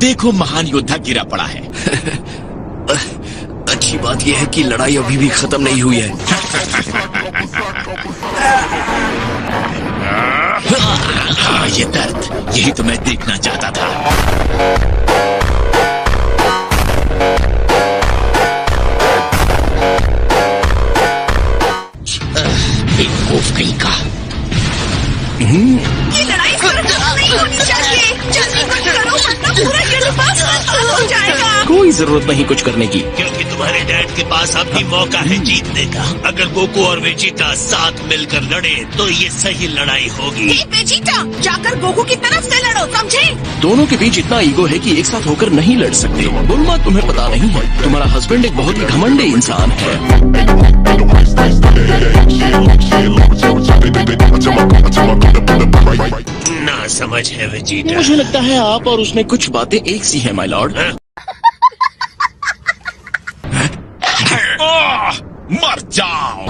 देखो महान योद्धा गिरा पड़ा है। अच्छी बात यह है कि लड़ाई अभी भी खत्म नहीं हुई है। हाँ, ये दर्द, यही तो मैं देखना चाहता था। बेवकूफ कहीं का। ये लड़ाई नहीं होनी चाहिए। जल्दी कुछ करो वरना पूरा युद्ध बर्बाद हो जाएगा। कोई जरूरत नहीं कुछ करने की, क्योंकि तुम्हारे डैड के पास अब भी मौका है जीतने का। अगर गोकू और वेजिटा साथ मिलकर लड़े तो ये सही लड़ाई होगी। हे वेजिटा, जाकर गोकू की तरफ से लड़ो, समझे? दोनों के बीच इतना ईगो है कि एक साथ होकर नहीं लड़ सकते। बुल्मा, तुम्हें पता नहीं है, तुम्हारा हस्बैंड एक बहुत ही घमंडी इंसान है। ना समझ है वेजिटा। मुझे लगता है आप और उसमें कुछ बातें एक सी है, माय लॉर्ड। मर जाओ।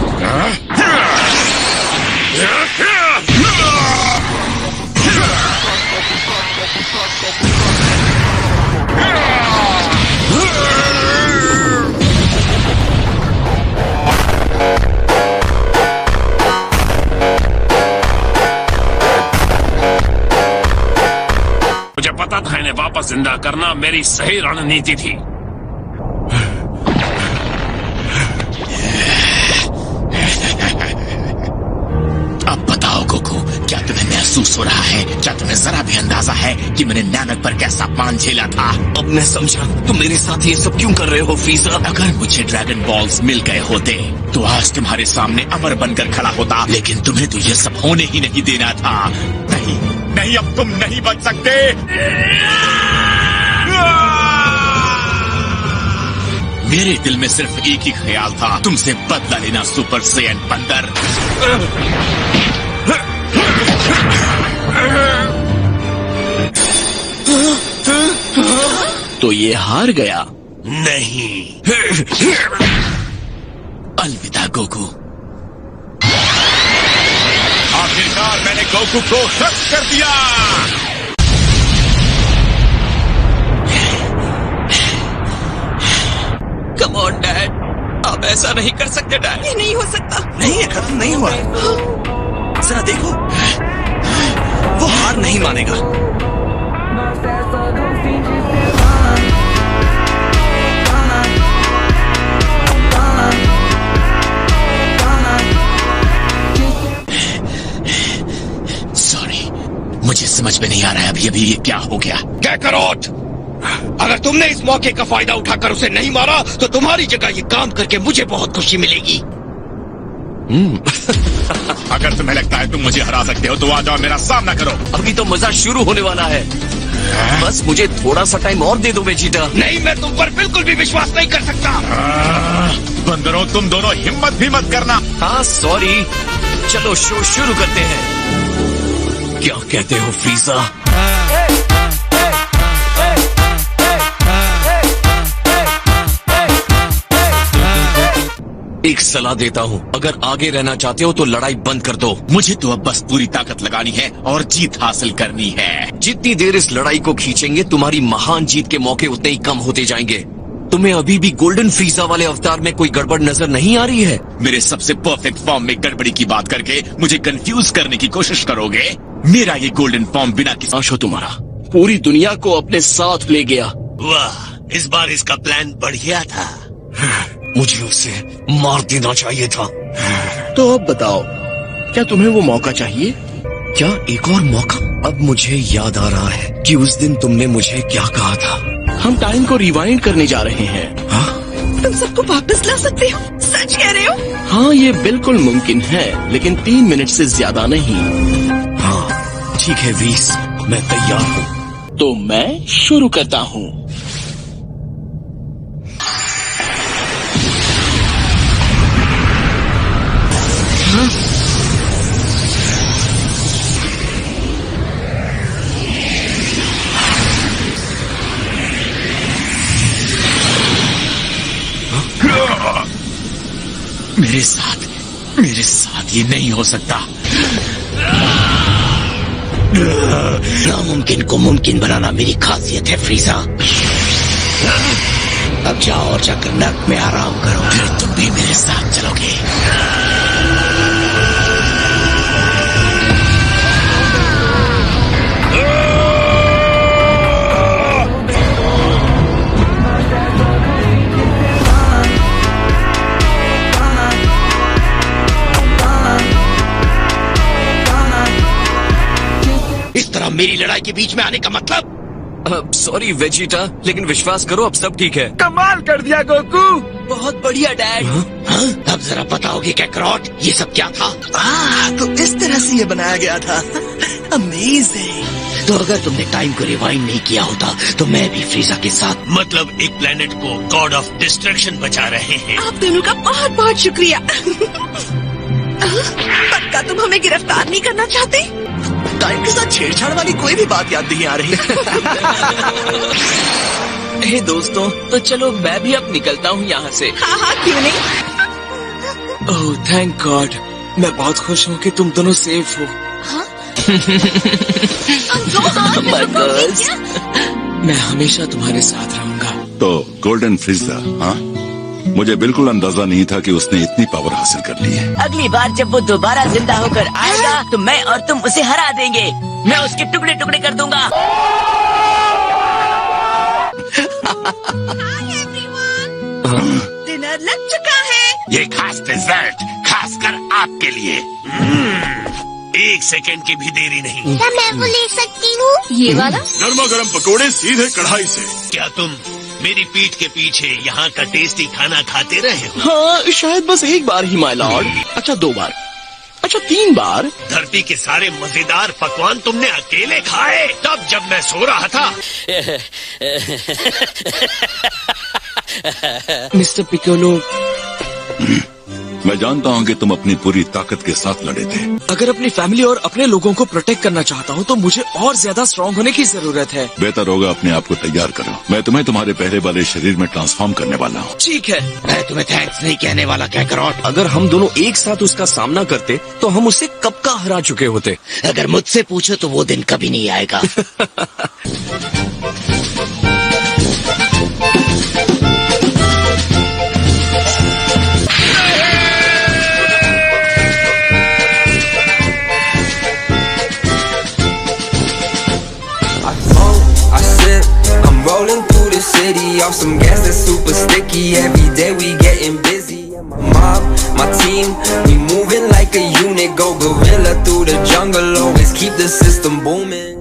मुझे पता था इन्हें वापस जिंदा करना मेरी सही रणनीति थी। अब बताओ गोकू, क्या तुम्हें महसूस हो रहा है? क्या तुम्हें जरा भी अंदाजा है कि मैंने नानक पर कैसा अपमान झेला था? अब मैं समझा तुम मेरे साथ ये सब क्यों कर रहे हो फ्रीजा। अगर मुझे ड्रैगन बॉल्स मिल गए होते तो आज तुम्हारे सामने अमर बनकर खड़ा होता, लेकिन तुम्हें तो ये सब होने ही नहीं देना था। नहीं नहीं, अब तुम नहीं बच सकते। मेरे दिल में सिर्फ एक ही ख्याल था, तुमसे बदला लेना सुपर सैयन बंदर। तो ये हार गया। नहीं, अलविदा गोकू। आखिरकार मैंने गोकू को खत्म कर दिया। कम ऑन डैड, आप ऐसा नहीं कर सकते डैड। ये नहीं हो सकता। नहीं, ये खत्म नहीं हुआ। जरा देखो, वो हार नहीं मानेगा। सॉरी, मुझे समझ में नहीं आ रहा है अभी ये क्या हो गया। कैकरोट, अगर तुमने इस मौके का फायदा उठाकर उसे नहीं मारा तो तुम्हारी जगह ये काम करके मुझे बहुत खुशी मिलेगी। अगर तुम्हें लगता है तुम मुझे हरा सकते हो तो आ जाओ, मेरा सामना करो। अभी तो मजा शुरू होने वाला है। बस मुझे थोड़ा सा टाइम और दे दो वेजिटा। नहीं, मैं तुम पर बिल्कुल भी विश्वास नहीं कर सकता। बंदरों, तुम दोनों हिम्मत भी मत करना। हाँ सॉरी, चलो शो शुरू करते हैं। क्या कहते हो फ्रीजा? एक सलाह देता हूँ, अगर आगे रहना चाहते हो तो लड़ाई बंद कर दो। मुझे तो अब बस पूरी ताकत लगानी है और जीत हासिल करनी है। जितनी देर इस लड़ाई को खींचेंगे तुम्हारी महान जीत के मौके उतने ही कम होते जाएंगे। तुम्हें अभी भी गोल्डन फ्रीजा वाले अवतार में कोई गड़बड़ नजर नहीं आ रही है? मेरे सबसे परफेक्ट फॉर्म में गड़बड़ी की बात करके मुझे कंफ्यूज करने की कोशिश करोगे? मेरा ये गोल्डन फॉर्म बिना किसी आशो तुम्हारा पूरी दुनिया को अपने साथ ले गया। वाह, इस बार इसका प्लान बढ़िया था। मुझे उसे मार देना चाहिए था। तो अब बताओ, क्या तुम्हें वो मौका चाहिए? क्या एक और मौका? अब मुझे याद आ रहा है कि उस दिन तुमने मुझे क्या कहा था। हम टाइम को रिवाइंड करने जा रहे हैं। हाँ? तुम सबको वापस ला सकते हो? सच कह रहे हो? हाँ, ये बिल्कुल मुमकिन है, लेकिन 3 मिनट से ज्यादा नहीं। हाँ ठीक है वीस, मैं तैयार हूँ। तो मैं शुरू करता हूँ। मेरे साथ ये नहीं हो सकता। नामुमकिन को मुमकिन बनाना मेरी खासियत है फ्रीजा। अब जाओ और जाकर नर्क में आराम करो। फिर तुम भी मेरे साथ चलोगे। इस तरह मेरी लड़ाई के बीच में आने का मतलब? सॉरी वेजिटा, लेकिन विश्वास करो अब सब ठीक है। कमाल कर दिया गोकू। बहुत बढ़िया डैड। हाँ? अब जरा बताओगे कैकरॉट, ये सब क्या था? तो इस तरह से ये बनाया गया था। अमेजिंग। तो अगर तुमने टाइम को रिवाइंड नहीं किया होता तो मैं भी फ्रीजा के साथ। मतलब एक प्लेनेट को गॉड ऑफ डिस्ट्रक्शन बचा रहे हैं। आप दोनों का बहुत बहुत शुक्रिया। पक्का तुम हमें गिरफ्तार नहीं करना चाहते? टाइम के साथ छेड़छाड़ वाली कोई भी बात याद नहीं आ रही। हे दोस्तों, तो चलो मैं भी अब निकलता हूँ यहाँ से। हाँ हाँ, क्यों नहीं। ओह थैंक गॉड, मैं बहुत खुश हूँ कि तुम दोनों सेफ हो। My girls, मैं हमेशा तुम्हारे साथ रहूंगा। तो गोल्डन फ्रीजा, हाँ? मुझे बिल्कुल अंदाजा नहीं था कि उसने इतनी पावर हासिल कर ली है। अगली बार जब वो दोबारा जिंदा होकर आएगा तो मैं और तुम उसे हरा देंगे। मैं उसके टुकड़े टुकड़े कर दूंगा। डिनर लग चुका है। ये खास डिजर्ट खासकर आपके लिए। एक सेकंड की भी देरी नहीं। क्या मैं वो ले सकती हूँ? ये वाला? गर्मा गर्म पकोड़े सीधे कढ़ाई से। क्या तुम मेरी पीठ के पीछे यहाँ का टेस्टी खाना खाते रहे हो? हाँ शायद बस एक बार ही माय लॉर्ड। अच्छा 2 बार, अच्छा 3 बार। धरती के सारे मजेदार पकवान तुमने अकेले खाए तब जब मैं सो रहा था। मिस्टर पिकोलो, मैं जानता हूँ कि तुम अपनी पूरी ताकत के साथ लड़े थे। अगर अपनी फैमिली और अपने लोगों को प्रोटेक्ट करना चाहता हूँ तो मुझे और ज्यादा स्ट्रॉन्ग होने की जरूरत है। बेहतर होगा अपने आप को तैयार करो। मैं तुम्हें तुम्हारे पहले वाले शरीर में ट्रांसफॉर्म करने वाला हूँ। ठीक है। मैं तुम्हें थैंक्स नहीं कहने वाला कैकरॉट। अगर हम दोनों एक साथ उसका सामना करते तो हम उसे कब का हरा चुके होते। अगर मुझसे पूछो तो वो दिन कभी नहीं आएगा। I'm rolling through the city off some gas that's super sticky. Every day we getting busy. My mob, my team, we moving like a unit. Go gorilla through the jungle, always keep the system booming.